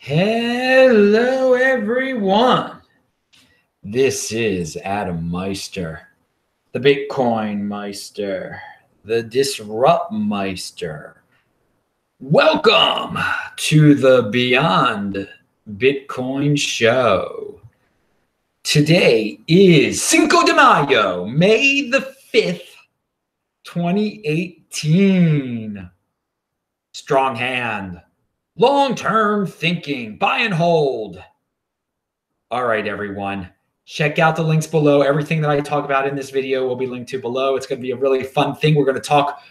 Hello, everyone. This is Adam Meister, the Bitcoin Meister, the Disrupt Meister. Welcome to the Beyond Bitcoin Show. Today is Cinco de Mayo, May the 5th, 2018. Strong hand. Long-term thinking, buy and hold. All right, everyone. Check out the links below. Everything that I talk about in this video will be linked to below. It's going to be a really fun thing. We're going to talk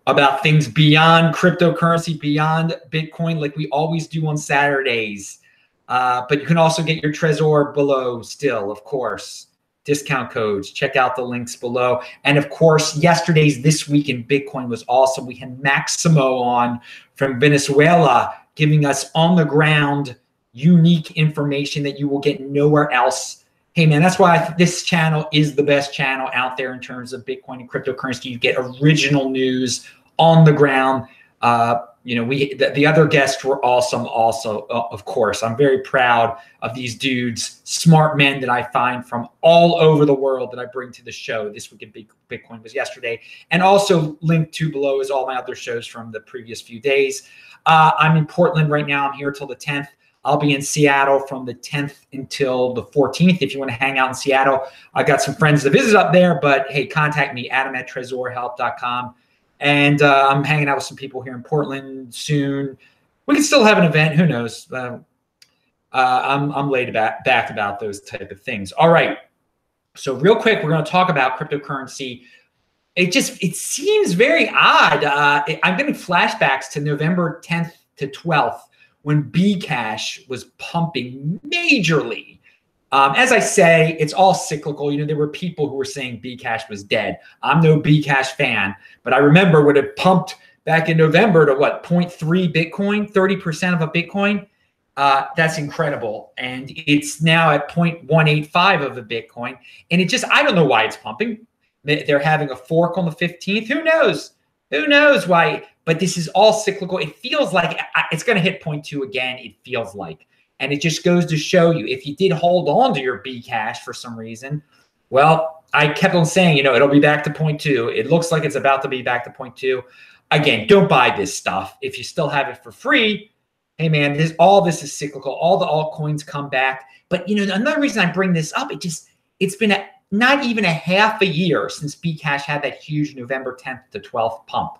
about things beyond cryptocurrency, beyond Bitcoin, like we always do on Saturdays. But you can also get your Trezor below still, of course. Discount codes. Check out the links below. And of course, yesterday's This Week in Bitcoin was awesome. We had Maximo on from Venezuela giving us on the ground unique information that you will get nowhere else. Hey man, that's why this channel is the best channel out there in terms of Bitcoin and cryptocurrency. You get original news on the ground. The other guests were awesome also, of course. I'm very proud of these dudes, smart men that I find from all over the world that I bring to the show. This Week in Bitcoin was yesterday. And also linked to below is all my other shows from the previous few days. I'm in Portland right now. I'm here till the 10th. I'll be in Seattle from the 10th until the 14th. If you want to hang out in Seattle, I got some friends to visit up there. But hey, contact me, adam@trezorhelp.com. And I'm hanging out with some people here in Portland soon. We can still have an event. Who knows? I'm laid back about those type of things. All right. So real quick, we're going to talk about cryptocurrency. It seems very odd. I'm getting flashbacks to November 10th to 12th when Bcash was pumping majorly. As I say, it's all cyclical. You know, there were people who were saying Bcash was dead. I'm no Bcash fan, but I remember when it pumped back in November to what, 0.3 Bitcoin, 30% of a Bitcoin. That's incredible. And it's now at 0.185 of a Bitcoin. And I don't know why it's pumping. They're having a fork on the 15th. Who knows? Who knows why? But this is all cyclical. It feels like it's going to hit 0.2 again. It feels like. And it just goes to show you, if you did hold on to your Bcash for some reason, well, I kept on saying, it'll be back to 0.2. It looks like it's about to be back to 0.2. Again, don't buy this stuff. If you still have it for free, hey man, all this is cyclical. All the altcoins come back. But another reason I bring this up, it's been not even a half a year since Bcash had that huge November 10th to 12th pump.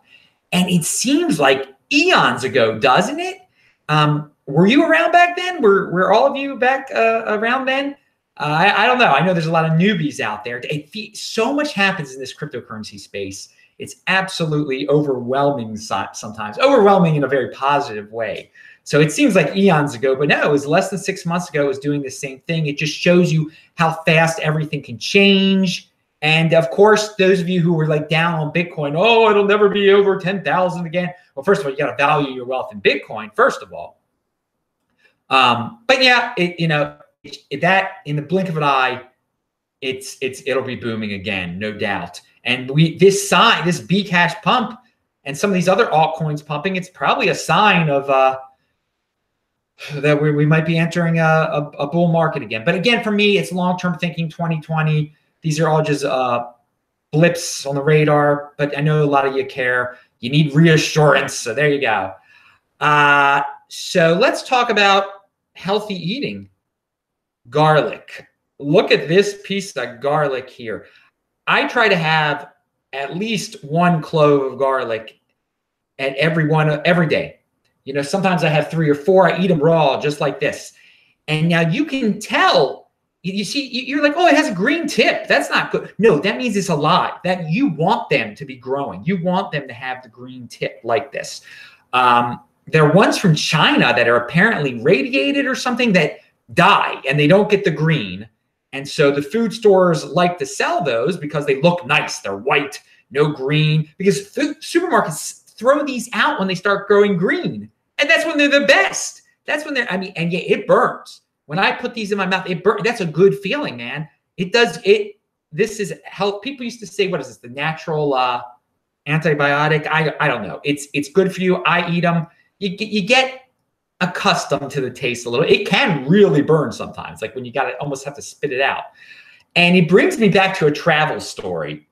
And it seems like eons ago, doesn't it? Were you around back then? Were all of you back around then? I don't know. I know there's a lot of newbies out there. So much happens in this cryptocurrency space. It's absolutely overwhelming sometimes. Overwhelming in a very positive way. So it seems like eons ago, but no, it was less than 6 months ago. It was doing the same thing. It just shows you how fast everything can change. And of course, those of you who were like down on Bitcoin, oh, it'll never be over 10,000 again. Well, first of all, you got to value your wealth in Bitcoin, first of all. But yeah, that in the blink of an eye, it'll be booming again, no doubt. And this Bcash pump and some of these other altcoins pumping, it's probably a sign of that we might be entering a bull market again. But again, for me, it's long-term thinking. 2020. These are all just blips on the radar. But I know a lot of you care. You need reassurance. So there you go. So let's talk about healthy eating. Garlic. Look at this piece of garlic here. I try to have at least 1 clove of garlic at every day. Sometimes I have 3 or 4. I eat them raw, just like this. And now you can tell. You see, you're like, oh, it has a green tip. That's not good. No, that means it's alive. That you want them to be growing. You want them to have the green tip like this. There are ones from China that are apparently radiated or something that die and they don't get the green. And so the food stores like to sell those because they look nice. They're white, no green, because supermarkets throw these out when they start growing green. And that's when they're the best. That's when and yeah, it burns. When I put these in my mouth, it burns. That's a good feeling, man. It does. This is health. People used to say, what is this? The natural antibiotic. I don't know. It's good for you. I eat them. You get accustomed to the taste a little. It can really burn sometimes, like when you got to almost have to spit it out. And it brings me back to a travel story.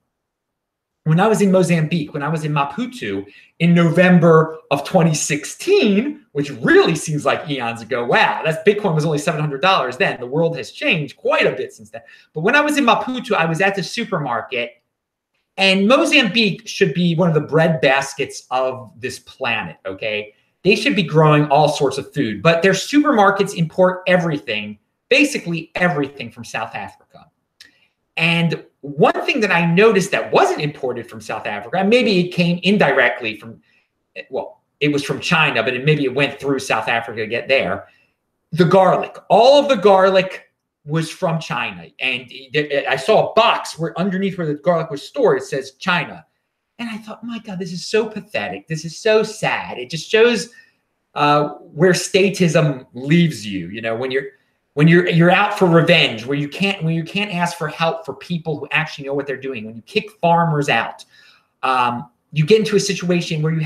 When I was in Mozambique, when I was in Maputo in November of 2016, which really seems like eons ago. Wow, that's Bitcoin was only $700 then. The world has changed quite a bit since then. But when I was in Maputo, I was at the supermarket, and Mozambique should be one of the bread baskets of this planet, okay? They should be growing all sorts of food, but their supermarkets import everything, basically everything from South Africa. And one thing that I noticed that wasn't imported from South Africa, and maybe it came indirectly from, well, it was from China, but maybe it went through South Africa to get there. The garlic, all of the garlic was from China. And I saw a box where underneath where the garlic was stored, it says China. And I thought, my God, this is so pathetic. This is so sad. It just shows where statism leaves you. You know, when you're out for revenge, when you can't ask for help for people who actually know what they're doing, when you kick farmers out, you get into a situation where you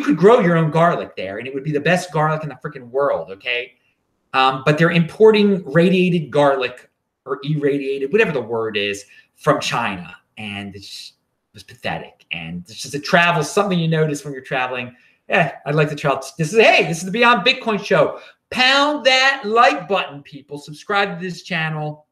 could grow your own garlic there, and it would be the best garlic in the freaking world, okay? But they're importing radiated garlic or irradiated, whatever the word is, from China, and it was pathetic. And it's just something you notice when you're traveling. I'd like to travel. This is the Beyond Bitcoin show. Pound that like button, people. Subscribe to this channel.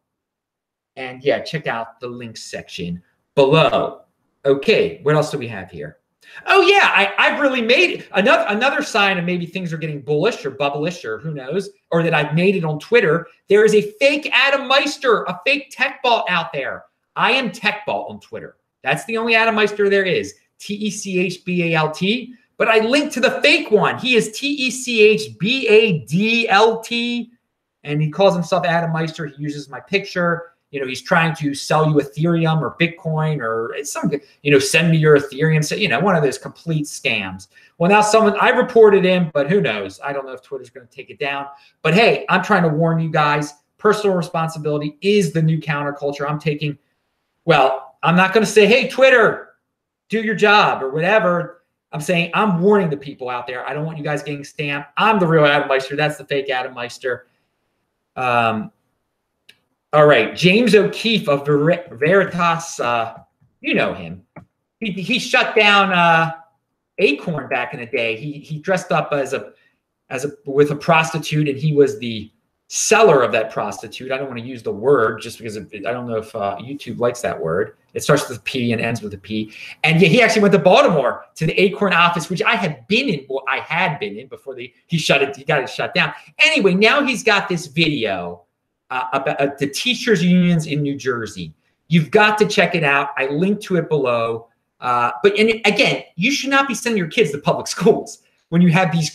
And yeah, check out the links section below. Okay, what else do we have here? Oh yeah, I've really made it. Another sign of maybe things are getting bullish or bubblish or who knows, or that I've made it on Twitter. There is a fake Adam Meister, a fake tech bot out there. I am tech bot on Twitter. That's the only Adam Meister there is. TECHBALT. But I linked to the fake one. He is TECHBADLT, and he calls himself Adam Meister. He uses my picture. You know, he's trying to sell you Ethereum or Bitcoin or some, send me your Ethereum. So, one of those complete scams. Well, now I reported him, but who knows? I don't know if Twitter's going to take it down. But hey, I'm trying to warn you guys, personal responsibility is the new counterculture I'm taking. Well, I'm not going to say, hey, Twitter, do your job or whatever. I'm saying I'm warning the people out there. I don't want you guys getting stamped. I'm the real Adam Meister. That's the fake Adam Meister. All right. James O'Keefe of Veritas, you know him. He shut down Acorn back in the day. He dressed up with a prostitute, and he was the seller of that prostitute. I don't want to use the word just because I don't know if YouTube likes that word. It starts with a P and ends with a P. And yeah, he actually went to Baltimore to the Acorn office, which I had been in. Well, I had been in before he got it shut down. Anyway, now he's got this video about the teachers unions in New Jersey. You've got to check it out. I linked to it below. And again, you should not be sending your kids to public schools when you have these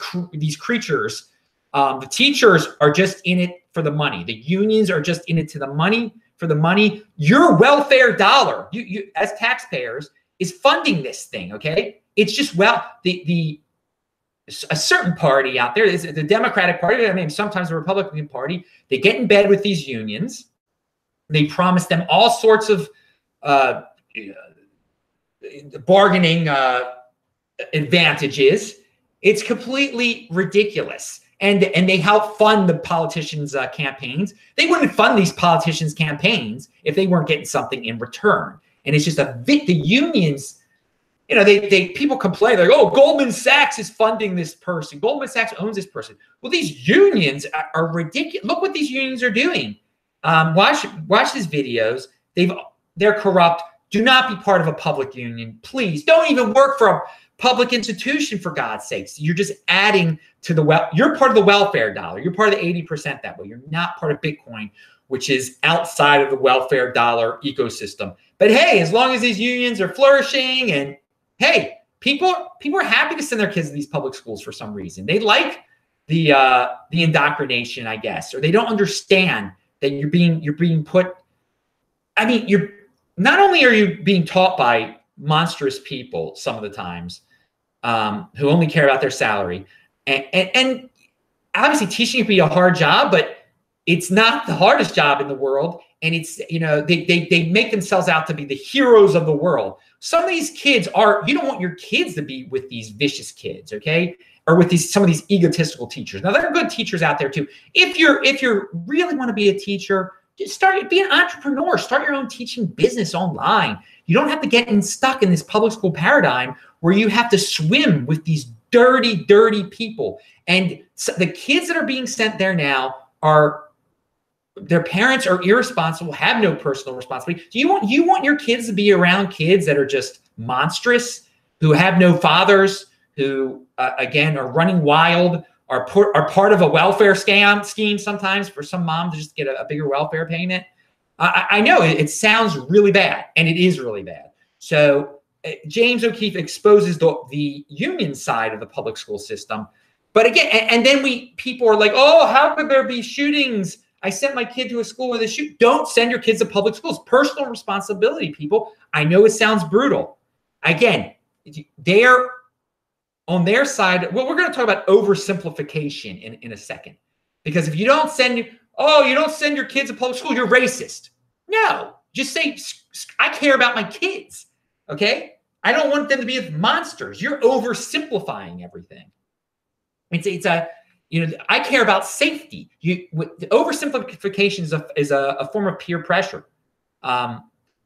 creatures. The teachers are just in it for the money. The unions are just in it for the money. Your welfare dollar, you as taxpayers, is funding this thing. Okay, it's just a certain party out there is the Democratic Party. I mean, sometimes the Republican Party. They get in bed with these unions. They promise them all sorts of bargaining advantages. It's completely ridiculous. And they help fund the politicians' campaigns. They wouldn't fund these politicians' campaigns if they weren't getting something in return. And it's just the unions. People complain like, oh, Goldman Sachs is funding this person. Goldman Sachs owns this person. Well, these unions are ridiculous. Look what these unions are doing. Watch these videos. They're corrupt. Do not be part of a public union. Please don't even work for a public institution, for God's sakes. You're just adding to you're part of the welfare dollar. You're part of the 80% that way. You're not part of Bitcoin, which is outside of the welfare dollar ecosystem. But hey, as long as these unions are flourishing, and hey, people are happy to send their kids to these public schools for some reason. They like the indoctrination, I guess, or they don't understand that you're being put. I mean, not only are you being taught by monstrous people some of the times who only care about their salary, and obviously teaching can be a hard job, but it's not the hardest job in the world. And it's, they make themselves out to be the heroes of the world. Some of these kids are, you don't want your kids to be with these vicious kids, okay? Or with some of these egotistical teachers. Now, there are good teachers out there too. If you really want to be a teacher, just be an entrepreneur. Start your own teaching business online. You don't have to get stuck in this public school paradigm where you have to swim with these dirty, dirty people. And so the kids that are being sent there now their parents are irresponsible, have no personal responsibility. Do you want your kids to be around kids that are just monstrous, who have no fathers, who again are running wild, are part of a welfare scheme sometimes for some mom to just get a bigger welfare payment? I know it sounds really bad, and it is really bad. So James O'Keefe exposes the union side of the public school system. But again, and then people are like, oh, how could there be shootings? I sent my kid to a school where they shoot. Don't send your kids to public schools. Personal responsibility, people. I know it sounds brutal. Again, they're on their side. Well, we're going to talk about oversimplification in a second. Because if you don't send your kids to public school, you're racist. No, just say, I care about my kids. Okay? I don't want them to be monsters. You're oversimplifying everything. I care about safety. The oversimplification is a form of peer pressure, and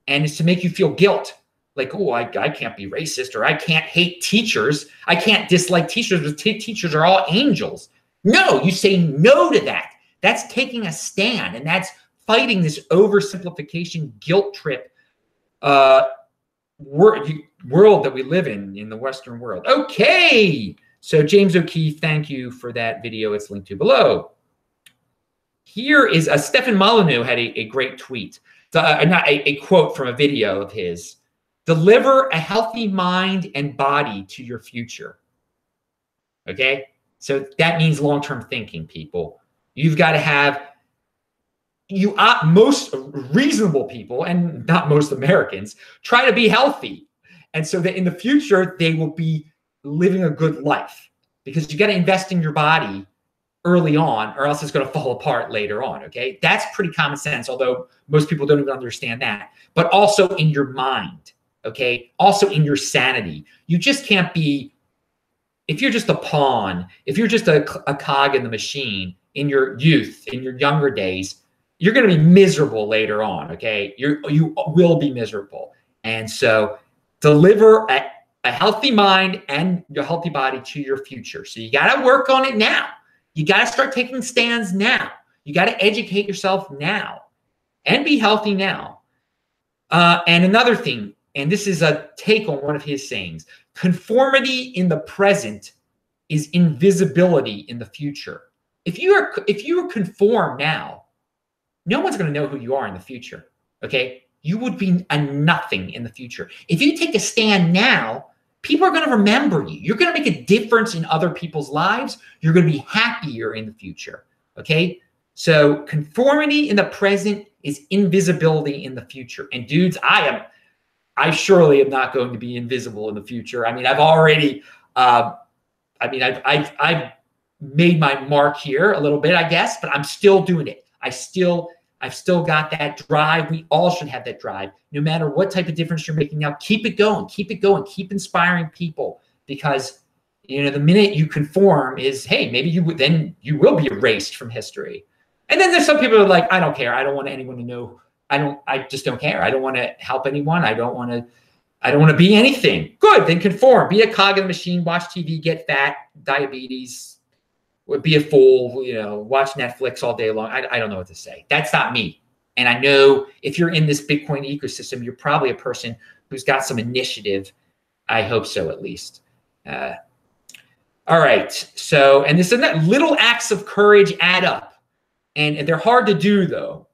it's to make you feel guilt. Like, oh, I can't be racist, or I can't hate teachers. I can't dislike teachers, because teachers are all angels. No, you say no to that. That's taking a stand, and that's fighting this oversimplification guilt trip world that we live in the Western world. Okay. So James O'Keefe, thank you for that video. It's linked to below. Here is Stefan Molyneux had a great tweet, not a quote from a video of his. Deliver a healthy mind and body to your future. Okay? So that means long-term thinking, people. You've got to have, most reasonable people, and not most Americans, try to be healthy. And so that in the future, they will be living a good life, because you got to invest in your body early on, or else it's going to fall apart later on. Okay. That's pretty common sense, although most people don't even understand that. But also in your mind. Okay. Also in your sanity. You just can't be, if you're just a pawn, if you're just a cog in the machine in your youth, in your younger days, you're going to be miserable later on. Okay. You will be miserable. And so deliver a healthy mind and your healthy body to your future. So you got to work on it now. You got to start taking stands now. You got to educate yourself now and be healthy now. And another thing, and this is a take on one of his sayings, conformity in the present is invisibility in the future. If you conform now, no one's going to know who you are in the future. Okay. You would be a nothing in the future. If you take a stand now, people are going to remember you. You're going to make a difference in other people's lives. You're going to be happier in the future. Okay? So conformity in the present is invisibility in the future. And dudes, I surely am not going to be invisible in the future. I mean, I've already, I've made my mark here a little bit, I guess, but I'm still doing it. I've still got that drive. We all should have that drive. No matter what type of difference you're making now, keep it going, keep inspiring people, because, the minute you conform is, hey, maybe you will be erased from history. And then there's some people who are like, I don't care. I don't want anyone to know. I just don't care. I don't want to help anyone. I don't want to be anything. Good. Then conform, be a cog in the machine, watch TV, get fat, diabetes, would be a fool, watch Netflix all day long. I don't know what to say. That's not me. And I know if you're in this Bitcoin ecosystem, you're probably a person who's got some initiative. I hope so, at least. All right. So, and this is little acts of courage add up. And they're hard to do, though.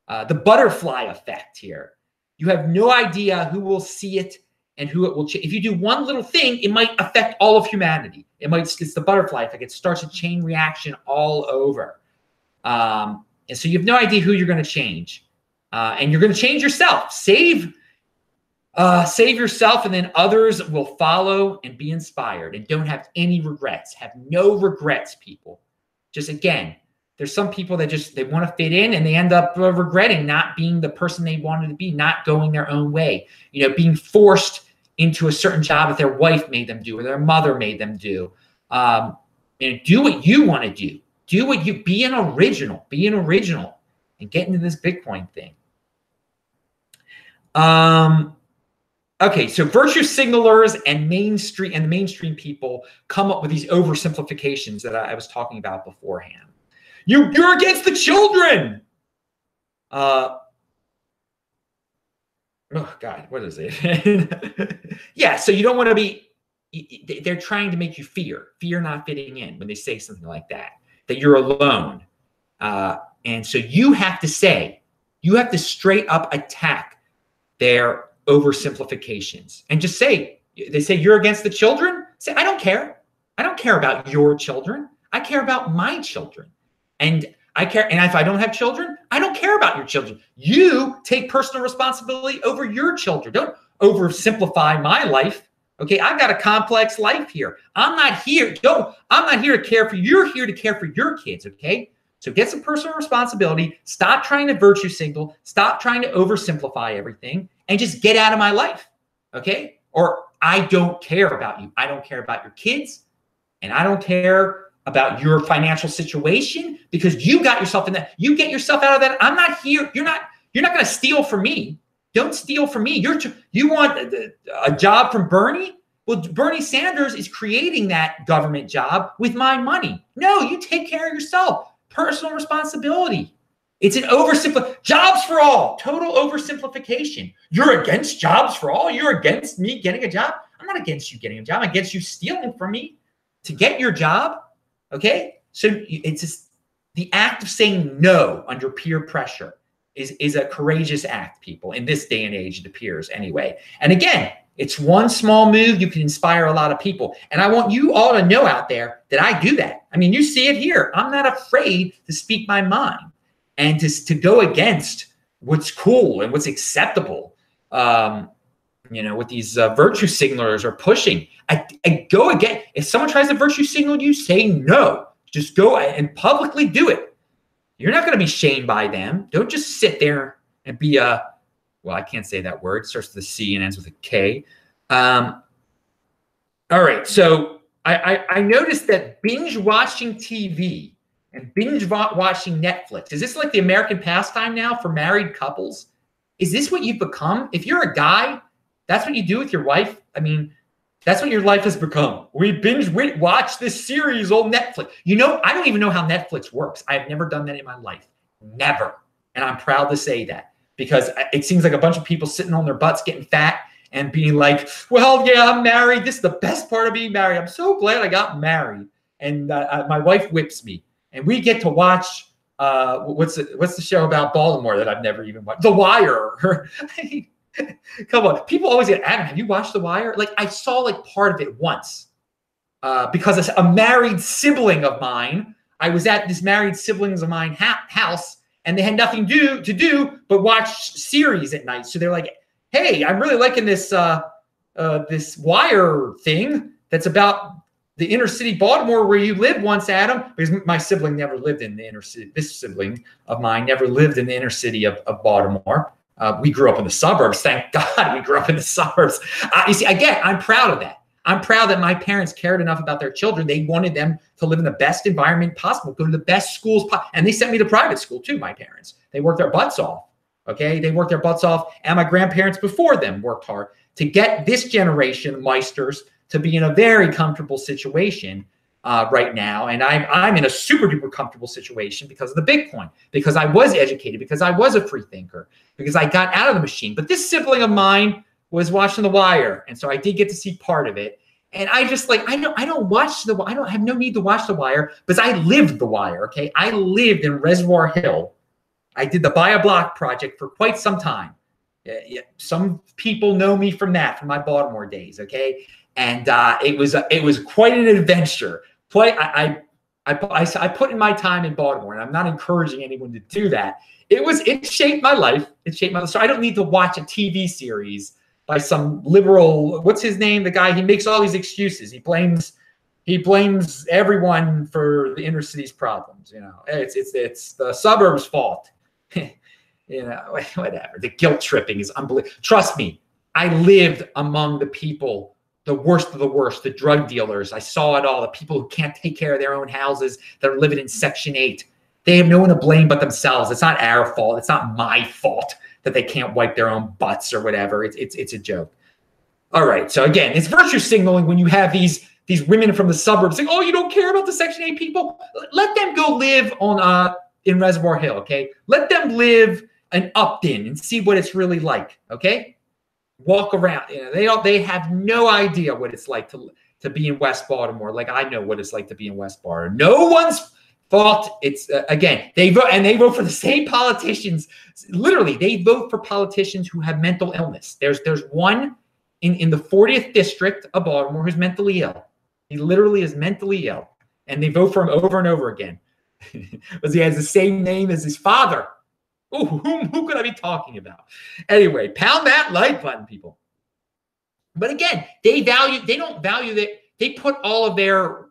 The butterfly effect here. You have no idea who will see it and who it will change. If you do one little thing, it might affect all of humanity. It's the butterfly effect. It starts a chain reaction all over. And so you have no idea who you're going to change. And you're going to change yourself. Save yourself, and then others will follow and be inspired. And don't have any regrets. Have no regrets, people. Just, again, there's some people that they want to fit in, and they end up regretting not being the person they wanted to be, not going their own way, being forced into a certain job that their wife made them do or their mother made them do. And do what you want to do. Be an original, and get into this Bitcoin thing. Okay, so virtue signalers and the mainstream people come up with these oversimplifications that I was talking about beforehand. You're against the children. Oh God, what is it? Yeah, so you don't want to be. They're trying to make you fear not fitting in when they say something like that you're alone. And so you have to straight up attack their oversimplifications and just say, they say you're against the children. Say, I don't care. I don't care about your children. I care about my children. And if I don't have children, I don't care about your children. You take personal responsibility over your children. Don't oversimplify my life. Okay, I've got a complex life here. I'm not here to care for you. You're here to care for your kids, okay? So get some personal responsibility. Stop trying to virtue signal. Stop trying to oversimplify everything and just get out of my life, okay? Or I don't care about you. I don't care about your kids, and I don't care about your financial situation because you got yourself in that. You get yourself out of that. I'm not here. You're not going to steal from me. Don't steal from me. You want a job from Bernie? Well, Bernie Sanders is creating that government job with my money. No, you take care of yourself. Personal responsibility. It's an jobs for all, total oversimplification. You're against jobs for all? You're against me getting a job? I'm not against you getting a job. I'm against you stealing from me to get your job, okay? So it's just the act of saying no under peer pressure is a courageous act, people, in this day and age, it appears anyway. And again, it's one small move. You can inspire a lot of people. And I want you all to know out there that I do that. I mean, you see it here. I'm not afraid to speak my mind and to go against what's cool and what's acceptable. What these virtue signalers are pushing. I go again. If someone tries to virtue signal you, say no. Just go and publicly do it. You're not going to be shamed by them. Don't just sit there and be well, I can't say that word. It starts with a C and ends with a K. All right. So I noticed that binge watching TV and binge watching Netflix, is this like the American pastime now for married couples? Is this what you've become? If you're a guy, that's what you do with your wife. I mean, that's what your life has become. We binge watch this series on Netflix. I don't even know how Netflix works. I've never done that in my life. Never. And I'm proud to say that because it seems like a bunch of people sitting on their butts getting fat and being like, well, yeah, I'm married. This is the best part of being married. I'm so glad I got married. And my wife whips me. And we get to watch, what's the show about Baltimore that I've never even watched? The Wire. Come on. People always get, Adam, have you watched The Wire? Like, I saw like part of it once because a married sibling of mine, I was at this married siblings of mine house, and they had nothing to do but watch series at night. So they're like, hey, I'm really liking this this Wire thing that's about the inner city Baltimore where you lived once, Adam, because my sibling never lived in the inner city. This sibling of mine never lived in the inner city of Baltimore. We grew up in the suburbs. Thank God we grew up in the suburbs. You see, again, I'm proud of that. I'm proud that my parents cared enough about their children. They wanted them to live in the best environment possible, go to the best schools. And they sent me to private school too, my parents. They worked their butts off. Okay, they worked their butts off. And my grandparents before them worked hard to get this generation of Meisters to be in a very comfortable situation right now. And I'm in a super duper comfortable situation because of the Bitcoin, because I was educated, because I was a free thinker, because I got out of the machine. But this sibling of mine was watching The Wire. And so I did get to see part of it. And I just like, I don't have no need to watch The Wire because I lived The Wire. Okay. I lived in Reservoir Hill. I did the Buy a Block project for quite some time. Some people know me from my Baltimore days. Okay. And it was quite an adventure. I put in my time in Baltimore, and I'm not encouraging anyone to do that. It shaped my life. So I don't need to watch a TV series by some liberal, what's his name? The guy, he makes all these excuses. He blames everyone for the inner city's problems. It's the suburbs' fault. Whatever. The guilt tripping is unbelievable. Trust me, I lived among the people, the worst of the worst, the drug dealers. I saw it all, the people who can't take care of their own houses, that are living in Section 8. They have no one to blame but themselves. It's not our fault. It's not my fault that they can't wipe their own butts or whatever. It's a joke. All right. So again, it's virtue signaling when you have these women from the suburbs saying, "Oh, you don't care about the Section 8 people? Let them go live on in Reservoir Hill, okay? Let them live in Upton and see what it's really like, okay? Walk around. You know, they have no idea what it's like to be in West Baltimore. Like I know what it's like to be in West Baltimore. No one's fault. It's again, they vote for the same politicians. Literally, they vote for politicians who have mental illness. There's one in the 40th district of Baltimore who's mentally ill. He literally is mentally ill, and they vote for him over and over again because he has the same name as his father. Ooh, who could I be talking about? Anyway, pound that like button, people. But again, they don't value that. They put all of their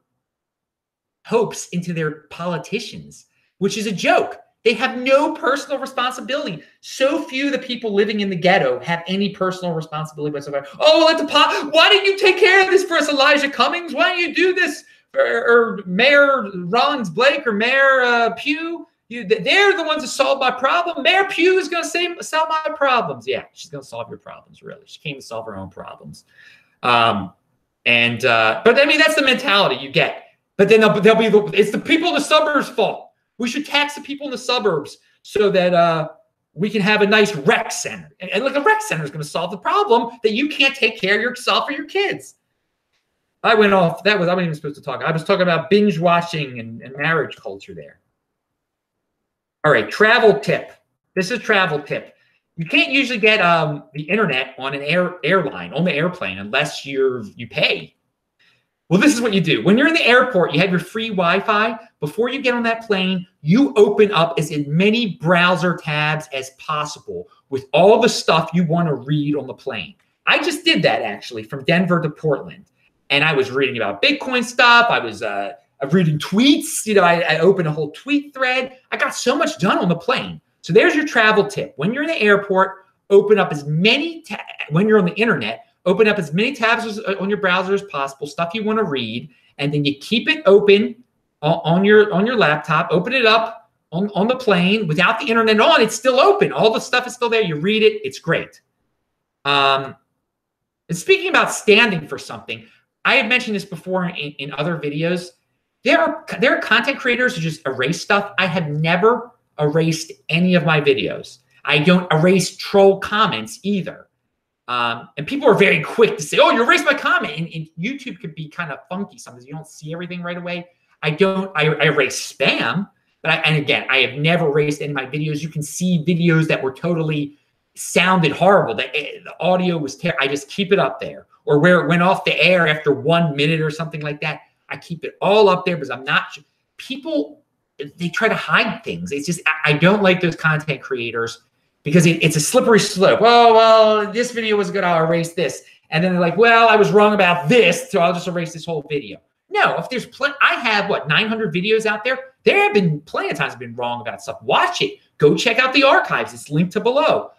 hopes into their politicians, which is a joke. They have no personal responsibility. So few of the people living in the ghetto have any personal responsibility whatsoever. Oh, why didn't you take care of this for us, Elijah Cummings? Why don't you do this? Or Mayor Rollins Blake or Mayor Pugh? They're the ones that solve my problem. Mayor Pugh is going to solve my problems. Yeah, she's going to solve your problems, really. She came to solve her own problems. But I mean, that's the mentality you get. But then it's the people in the suburbs' fault. We should tax the people in the suburbs so that we can have a nice rec center. And look, a rec center is going to solve the problem that you can't take care of yourself or your kids. I went off. I wasn't even supposed to talk. I was talking about binge watching and marriage culture there. All right, travel tip. This is a travel tip. You can't usually get the internet on an airline, on the airplane, unless you pay. Well, this is what you do. When you're in the airport, you have your free Wi-Fi. Before you get on that plane, you open up as many browser tabs as possible with all the stuff you want to read on the plane. I just did that, actually, from Denver to Portland. And I was reading about Bitcoin stuff. I was reading tweets. You know, I opened a whole tweet thread. I got so much done on the plane. So there's your travel tip. When you're in the airport, open up as many when you're on the internet, open up as many tabs on your browser as possible, stuff you want to read, and then you keep it open on your laptop. Open it up on the plane without the internet on. It's still open. All the stuff is still there. You read it. It's great. And speaking about standing for something, I have mentioned this before in other videos. There are content creators who just erase stuff. I have never erased any of my videos. I don't erase troll comments either. And people are very quick to say, "Oh, you erased my comment." And YouTube can be kind of funky sometimes. You don't see everything right away. I erase spam, but I have never erased any of my videos. You can see videos that were totally sounded horrible. The audio was terrible. I just keep it up there. Or where it went off the air after 1 minute or something like that. I keep it all up there because I'm not – people, they try to hide things. It's just – I don't like those content creators because it's a slippery slope. Well, this video was good. I'll erase this. And then they're like, well, I was wrong about this, so I'll just erase this whole video. No, if there's I have, 900 videos out there. There have been plenty of times I've been wrong about stuff. Watch it. Go check out the archives. It's linked to below.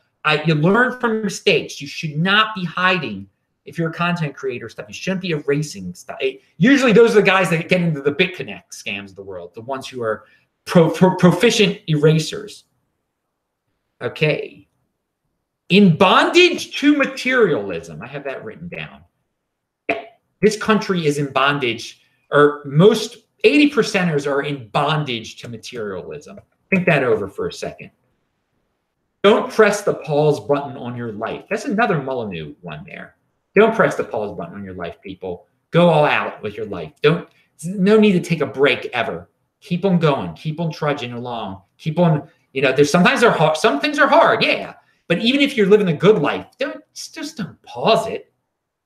You learn from your mistakes. You should not be hiding. If you're a content creator stuff, you shouldn't be erasing stuff. Usually those are the guys that get into the BitConnect scams of the world, the ones who are proficient erasers. Okay. In bondage to materialism. I have that written down. This country is in bondage, or most 80%ers are in bondage to materialism. Think that over for a second. Don't press the pause button on your life. That's another Molyneux one there. Don't press the pause button on your life, people. Go all out with your life. No need to take a break ever. Keep on going. Keep on trudging along. Keep on, sometimes they're hard. Some things are hard, yeah. But even if you're living a good life, just don't pause it.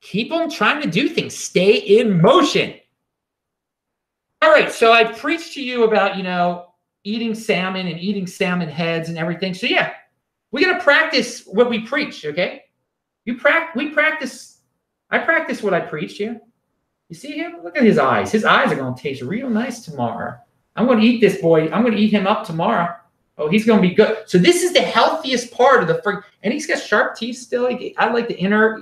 Keep on trying to do things. Stay in motion. All right, so I preached to you about, eating salmon and eating salmon heads and everything. So yeah, we got to practice what we preach, okay? We practice. I practice what I preach to you. You see him? Look at his eyes. His eyes are going to taste real nice tomorrow. I'm going to eat this boy. I'm going to eat him up tomorrow. Oh, he's going to be good. So this is the healthiest part of the and he's got sharp teeth still. I like the inner,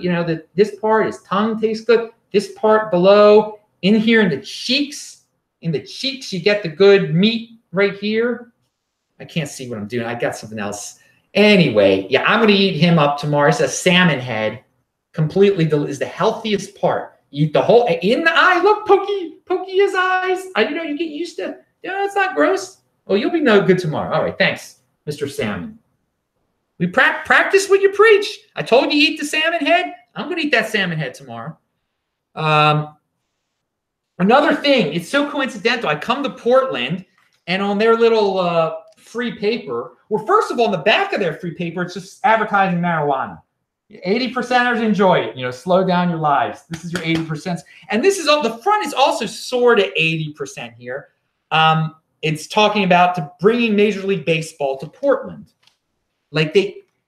this part, his tongue tastes good. This part below, in here in the cheeks, you get the good meat right here. I can't see what I'm doing. I got something else. Anyway, yeah, I'm going to eat him up tomorrow. It's a salmon head. Completely is the healthiest part. Eat the whole, in the eye. Look, pokey his eyes. You get used to, it's not gross. Oh, you'll be no good tomorrow. All right, thanks, Mr. Salmon. We practice what you preach. I told you eat the salmon head. I'm going to eat that salmon head tomorrow. Another thing, it's so coincidental. I come to Portland, and on their little free paper, well, first of all, on the back of their free paper, it's just advertising marijuana. 80%ers enjoy it. Slow down your lives. This is your 80%. And this is the front is also sort of 80% here. It's talking about bringing Major League Baseball to Portland.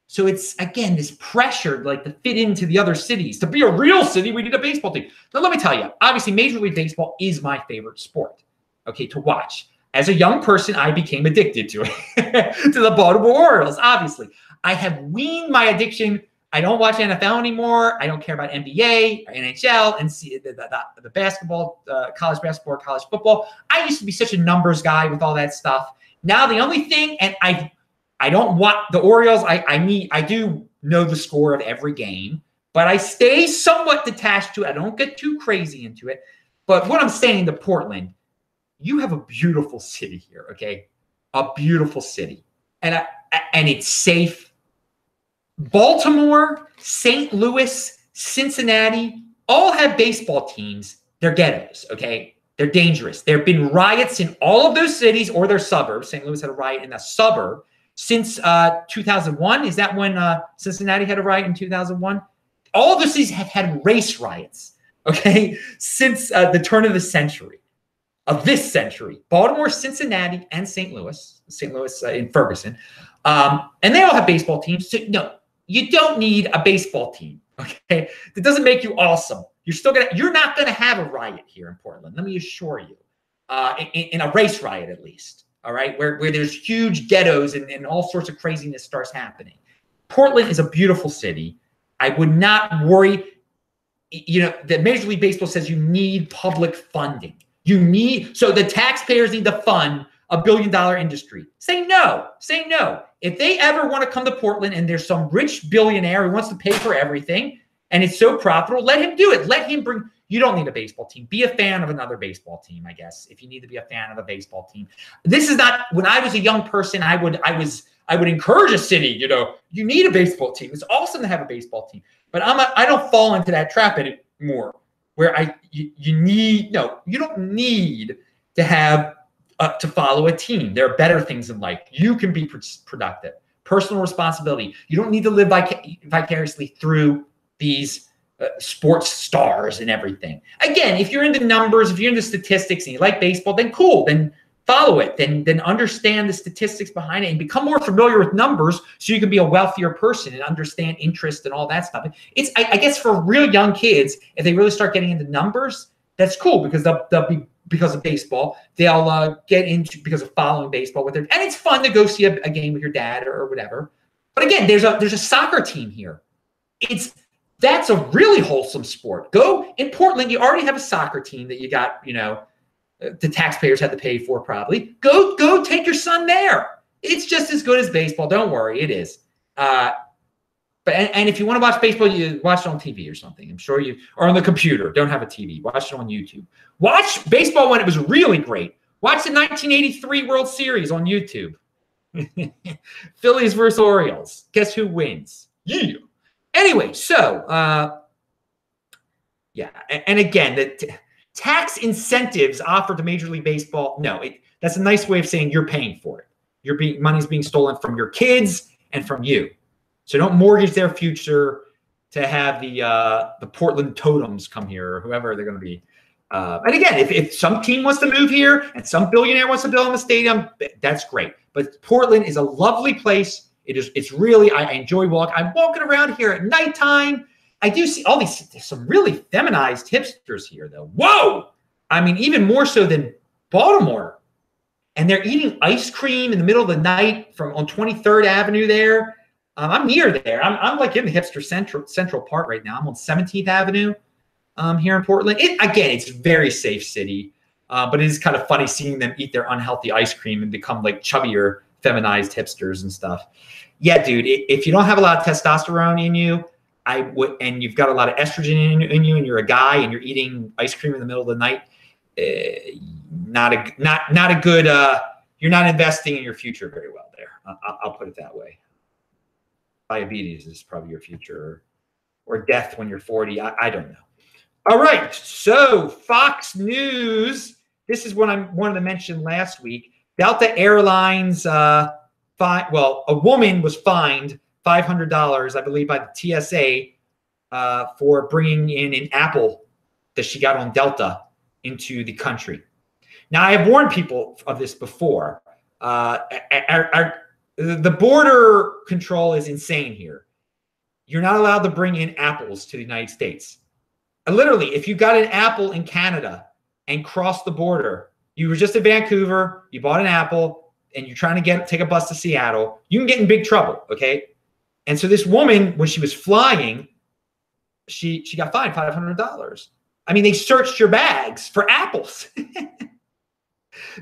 So it's, again, this pressure, to fit into the other cities. To be a real city, we need a baseball team. Now, let me tell you, obviously, Major League Baseball is my favorite sport, to watch. As a young person, I became addicted to it, to the Baltimore Orioles, obviously. I have weaned my addiction. I don't watch NFL anymore. I don't care about NBA, or NHL, and see the basketball, college basketball, college football. I used to be such a numbers guy with all that stuff. Now the only thing, and I don't want the Orioles. I do know the score of every game, but I stay somewhat detached to it. I don't get too crazy into it. But what I'm saying to Portland, you have a beautiful city here, okay? A beautiful city, and it's safe. Baltimore, St. Louis, Cincinnati, all have baseball teams. They're ghettos, okay? They're dangerous. There have been riots in all of those cities or their suburbs. St. Louis had a riot in a suburb since 2001. Is that when Cincinnati had a riot in 2001? All of those cities have had race riots, okay, since the turn of the century, of this century. Baltimore, Cincinnati, and St. Louis in Ferguson. And they all have baseball teams. So, no, you don't need a baseball team, okay? That doesn't make you awesome. You're not gonna have a riot here in Portland. Let me assure you, in a race riot at least. All right, where there's huge ghettos and all sorts of craziness starts happening. Portland is a beautiful city. I would not worry. The Major League Baseball says you need public funding. So the taxpayers need to fund a $1 billion industry. Say no. If they ever want to come to Portland and there's some rich billionaire who wants to pay for everything and it's so profitable, let him do it. Let him bring. You don't need a baseball team. Be a fan of another baseball team, I guess, if you need to be a fan of a baseball team. This is not, when I was a young person, I would encourage a city, you need a baseball team. It's awesome to have a baseball team. But I don't fall into that trap anymore where you don't need to have to follow a team. There are better things in life. You can be productive. Personal responsibility. You don't need to live vicariously through these sports stars and everything. Again, if you're into numbers, if you're into statistics and you like baseball, then cool. Then follow it. Then understand the statistics behind it and become more familiar with numbers so you can be a wealthier person and understand interest and all that stuff. It's, I guess, for real young kids, if they really start getting into numbers, that's cool because they'll be, because of baseball, they'll get into because of following baseball with their, and it's fun to go see a game with your dad or whatever. But again, there's a soccer team here. That's a really wholesome sport. Go in Portland, you already have a soccer team that you got, the taxpayers had to pay for probably. Go take your son there. It's just as good as baseball. Don't worry, it is. But if you want to watch baseball, you watch it on TV or something. I'm sure or on the computer. Don't have a TV. Watch it on YouTube. Watch baseball when it was really great. Watch the 1983 World Series on YouTube. Phillies versus Orioles. Guess who wins? Yeah. Anyway, so yeah, and again, the tax incentives offered to Major League Baseball. No, that's a nice way of saying you're paying for it. Money's being stolen from your kids and from you. So don't mortgage their future to have the Portland Totems come here or whoever they're going to be. And again, if some team wants to move here and some billionaire wants to build a stadium, that's great. But Portland is a lovely place. It's really, I enjoy walking. I'm walking around here at nighttime. I do see there's some really feminized hipsters here though. Whoa! I mean, even more so than Baltimore. and they're eating ice cream in the middle of the night on 23rd Avenue there. I'm near there. I'm like in the hipster central part right now. I'm on 17th Avenue here in Portland. Again, it's a very safe city, but it is kind of funny seeing them eat their unhealthy ice cream and become like chubbier, feminized hipsters and stuff. Yeah, dude, if you don't have a lot of testosterone in you, and you've got a lot of estrogen in you, and you're a guy and you're eating ice cream in the middle of the night, not a good. You're not investing in your future very well there. I'll put it that way. Diabetes is probably your future, or death when you're 40. I don't know. All right, so Fox News. This is what I wanted to mention last week. Delta Airlines. A woman was fined $500, I believe, by the TSA for bringing in an apple that she got on Delta into the country. Now, I have warned people of this before. The border control is insane here. You're not allowed to bring in apples to the United States. Literally, if you got an apple in Canada and crossed the border, you were just in Vancouver, you bought an apple, and you're trying to take a bus to Seattle, you can get in big trouble, okay? And so this woman, when she was flying, she got fined $500. I mean, they searched your bags for apples.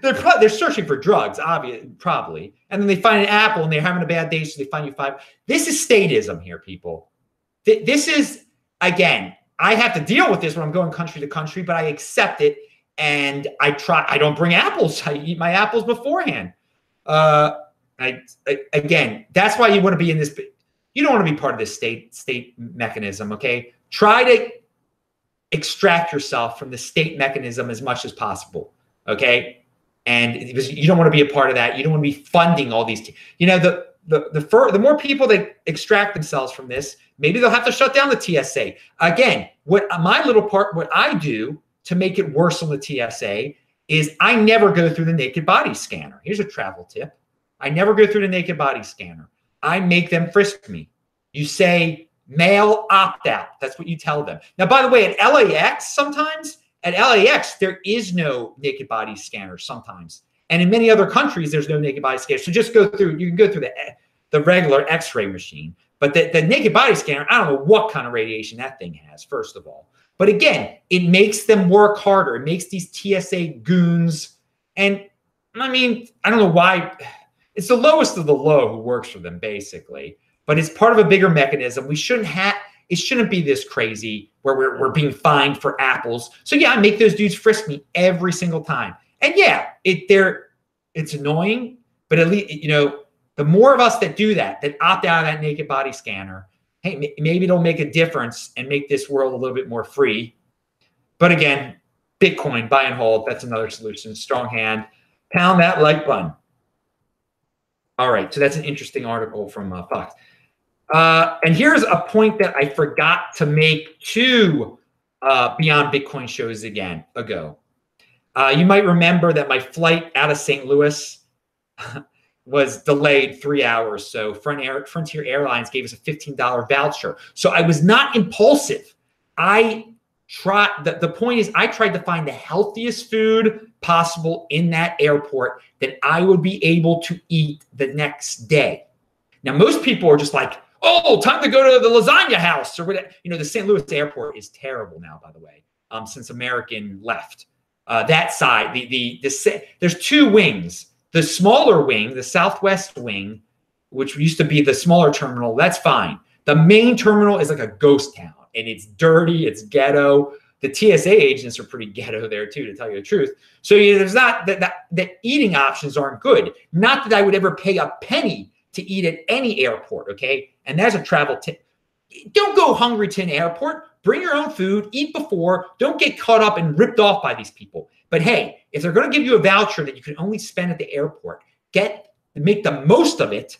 They're searching for drugs, probably. And then they find an apple and they're having a bad day, so they find you $5. This is statism here, people. This is, again, I have to deal with this when I'm going country to country, but I accept it and I don't bring apples. I eat my apples beforehand. Again, that's why you want to be in this. You don't want to be part of this state mechanism, okay? Try to extract yourself from the state mechanism as much as possible, okay? And you don't want to be a part of that. You don't want to be funding all these. The more people that extract themselves from this, maybe they'll have to shut down the TSA. Again, what I do to make it worse on the TSA is I never go through the naked body scanner. Here's a travel tip. I never go through the naked body scanner. I make them frisk me. You say male opt out. That's what you tell them. Now, by the way, at LAX, there is no naked body scanner sometimes. And in many other countries, there's no naked body scanner. So just you can go through the regular x-ray machine. But the naked body scanner, I don't know what kind of radiation that thing has, first of all. But again, it makes them work harder. It makes these TSA goons. And I mean, I don't know why. It's the lowest of the low who works for them, basically. But it's part of a bigger mechanism. It shouldn't be this crazy where we're being fined for apples. So yeah, I make those dudes frisk me every single time. And yeah, it's annoying, but at least, the more of us that do that opt out of that naked body scanner, hey, maybe it'll make a difference and make this world a little bit more free. But again, Bitcoin, buy and hold, that's another solution. Strong hand, pound that like button. All right, so that's an interesting article from Fox. And here's a point that I forgot to make to Beyond Bitcoin shows ago. You might remember that my flight out of St. Louis was delayed 3 hours. So Frontier Airlines gave us a $15 voucher. So I was not impulsive. The point is I tried to find the healthiest food possible in that airport that I would be able to eat the next day. Now, most people are just like, oh, time to go to the lasagna house or whatever. The St. Louis airport is terrible now, by the way, since American left. That side, there's two wings. The smaller wing, the southwest wing, which used to be the smaller terminal, that's fine. The main terminal is like a ghost town, and it's dirty, it's ghetto. The TSA agents are pretty ghetto there too, to tell you the truth. So there's not the eating options aren't good. Not that I would ever pay a penny to eat at any airport, okay? And that's a travel tip. Don't go hungry to an airport. Bring your own food, eat before. Don't get caught up and ripped off by these people. But hey, if they're going to give you a voucher that you can only spend at the airport, make the most of it.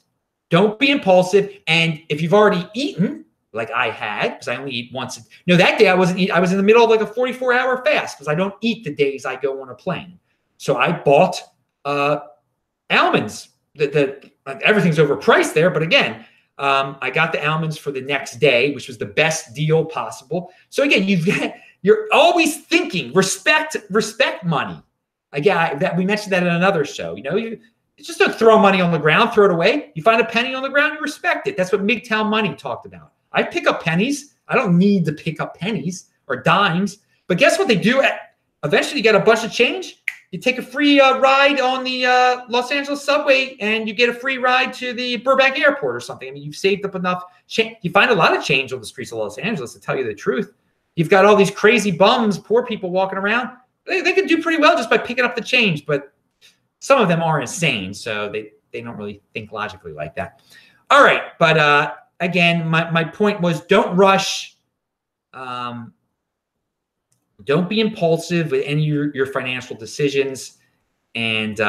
Don't be impulsive. And if you've already eaten, like I had, because I only eat once. That day I wasn't eating. I was in the middle of like a 44-hour fast because I don't eat the days I go on a plane. So I bought almonds. Everything's overpriced there, but again, I got the almonds for the next day, which was the best deal possible. So again, you're always thinking, respect money. Again, we mentioned that in another show. You just don't throw money on the ground, throw it away. You find a penny on the ground, you respect it. That's what MGTOW Money talked about. I pick up pennies. I don't need to pick up pennies or dimes. But guess what they do? Eventually, you get a bunch of change. You take a free ride on the Los Angeles subway, and you get a free ride to the Burbank airport or something. I mean, you've saved up enough change. You find a lot of change on the streets of Los Angeles, to tell you the truth. You've got all these crazy bums, poor people walking around. They can do pretty well just by picking up the change, but some of them are insane, so they don't really think logically like that. All right, but again, my point was, don't rush. Don't be impulsive with any of your financial decisions. And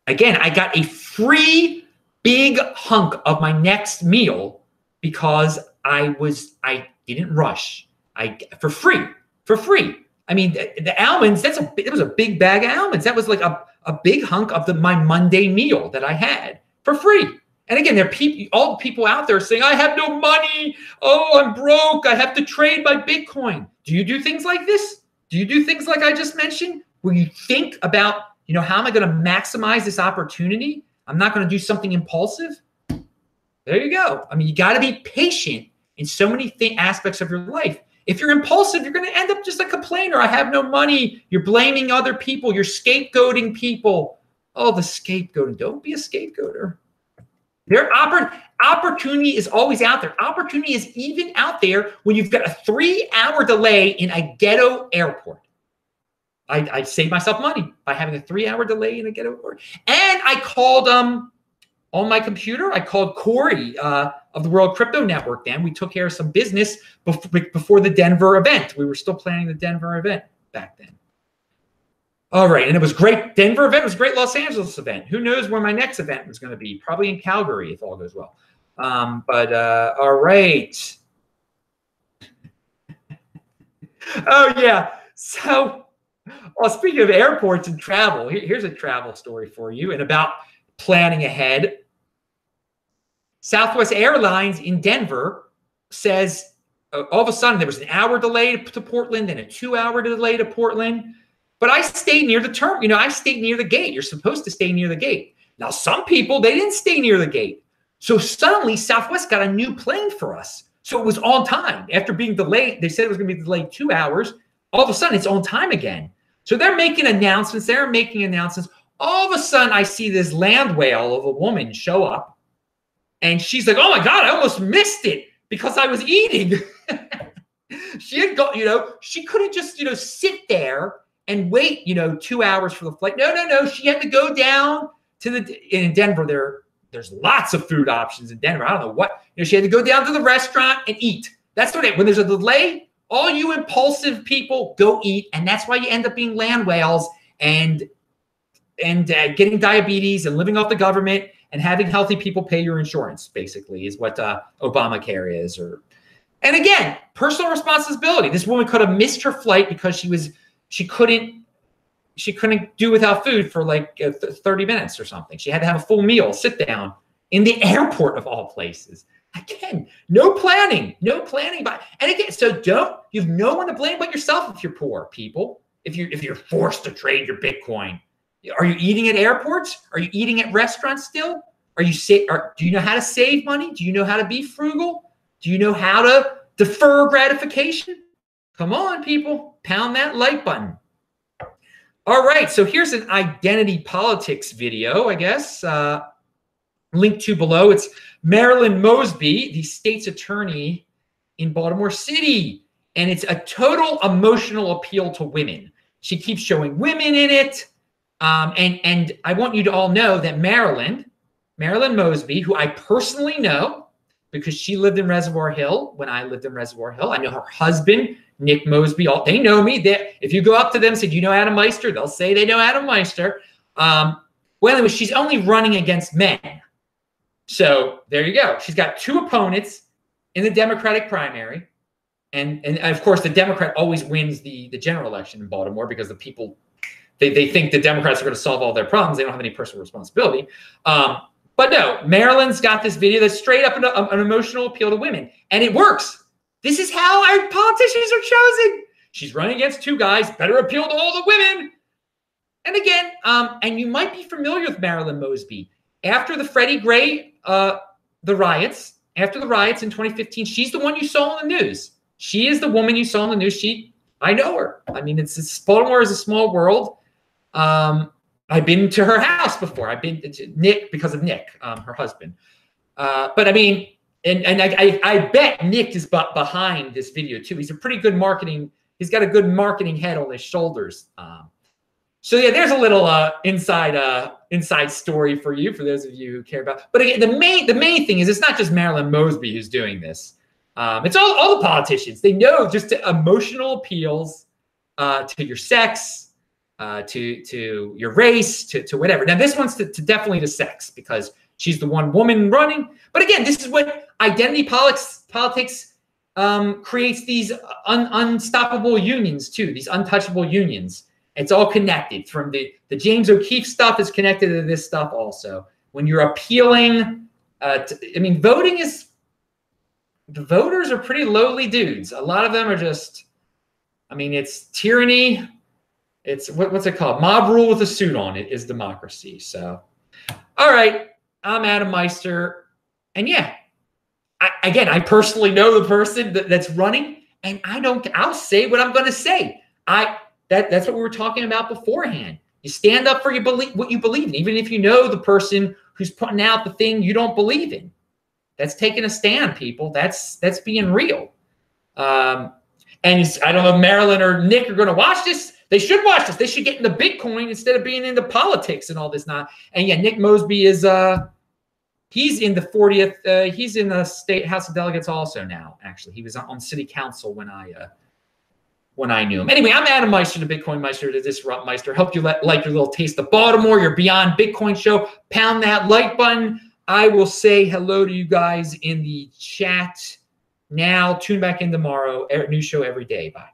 again, I got a free big hunk of my next meal because I didn't rush. For free. I mean, the almonds, it was a big bag of almonds. That was like a big hunk of my Monday meal that I had for free. And again, there are all the people out there saying, I have no money. Oh, I'm broke. I have to trade my Bitcoin. Do you do things like this? Do you do things like I just mentioned, where you think about, how am I going to maximize this opportunity? I'm not going to do something impulsive. There you go. I mean, you got to be patient in so many aspects of your life. If you're impulsive, you're going to end up just a complainer. I have no money. You're blaming other people. You're scapegoating people. Oh, the scapegoating. Don't be a scapegoater. Opportunity is always out there. Opportunity is even out there when you've got a 3-hour delay in a ghetto airport. I saved myself money by having a 3-hour delay in a ghetto airport. And I called on my computer. I called Corey of the World Crypto Network. Then we took care of some business before the Denver event. We were still planning the Denver event back then. All right, and it was great. Denver event was a great. Los Angeles event. Who knows where my next event was going to be? Probably in Calgary if all goes well. But all right. Oh yeah. So, well, speaking of airports and travel, here's a travel story for you, and about planning ahead. Southwest Airlines in Denver says all of a sudden there was an hour delay to Portland and a 2-hour delay to Portland. But I stayed near the terminal. I stayed near the gate. You're supposed to stay near the gate. Now, some people, they didn't stay near the gate. So suddenly, Southwest got a new plane for us. So it was on time. After being delayed, they said it was going to be delayed 2 hours. All of a sudden, it's on time again. So they're making announcements. They're making announcements. All of a sudden, I see this land whale of a woman show up. And she's like, oh, my God, I almost missed it because I was eating. She had she couldn't just, sit there and wait, 2 hours for the flight. No. She had to go down to in Denver. There's lots of food options in Denver. I don't know what. She had to go down to the restaurant and eat. That's what when there's a delay, all you impulsive people go eat. And that's why you end up being land whales and getting diabetes and living off the government and having healthy people pay your insurance, basically, is what Obamacare is. And again, personal responsibility. This woman could have missed her flight because she couldn't do without food for like 30 minutes or something. She had to have a full meal, sit down in the airport of all places. Again, no planning. And again, so you've no one to blame but yourself if you're poor, people. If you're forced to trade your Bitcoin. Are you eating at airports? Are you eating at restaurants still? Do you know how to save money? Do you know how to be frugal? Do you know how to defer gratification? Come on, people. Pound that like button. All right. So here's an identity politics video, I guess. Linked to below. It's Marilyn Mosby, the state's attorney in Baltimore City. And it's a total emotional appeal to women. She keeps showing women in it. And I want you to all know that Marilyn Mosby, who I personally know because she lived in Reservoir Hill when I lived in Reservoir Hill. I know her husband, Nick Mosby. They know me. If you go up to them and say, do you know Adam Meister? They'll say they know Adam Meister. Well, anyway, she's only running against men. So there you go. She's got 2 opponents in the Democratic primary. And of course, the Democrat always wins the general election in Baltimore because the people, they think the Democrats are going to solve all their problems. They don't have any personal responsibility. But no, Maryland's got this video that's straight up an emotional appeal to women. And it works. This is how our politicians are chosen. She's running against 2 guys. Better appeal to all the women. And again, and you might be familiar with Marilyn Mosby. After the Freddie Gray, the riots, after the riots in 2015, she's the one you saw in the news. She is the woman you saw in the news. I know her. I mean, Baltimore is a small world. I've been to her house before. I've been to Nick because of Nick, her husband. But I mean, and I bet Nick is behind this video too. He's a pretty good marketing. He's got a good marketing head on his shoulders. So yeah, there's a little inside story for you, for those of you who care about. But again, the main thing is it's not just Marilyn Mosby who's doing this. It's all the politicians. They know just emotional appeals to your sex, to your race, to whatever. Now this one's to definitely to sex because she's the one woman running. But again, this is what identity politics creates, these unstoppable unions too, these untouchable unions. It's all connected. From the James O'Keefe stuff is connected to this stuff also. When you're appealing, I mean, the voters are pretty lowly dudes. A lot of them are just, I mean, it's tyranny. It's, what's it called? Mob rule with a suit on it is democracy. So, all right, I'm Adam Meister. And yeah, I personally know the person that's running, and I'll say what I'm going to say. That's what we were talking about beforehand. You stand up for what you believe in, even if you know the person who's putting out the thing you don't believe in. That's taking a stand, people. That's being real. And I don't know if Marilyn or Nick are going to watch this. They should watch this. They should get into Bitcoin instead of being into politics and all this. And yeah, Nick Mosby is he's in the 40th. He's in the State House of Delegates also now. Actually, he was on City Council when I knew him. Anyway, I'm Adam Meister, the Bitcoin Meister, the Disrupt Meister. Hope you like your little taste of Baltimore, your Beyond Bitcoin show. Pound that like button. I will say hello to you guys in the chat now. Tune back in tomorrow. New show every day. Bye.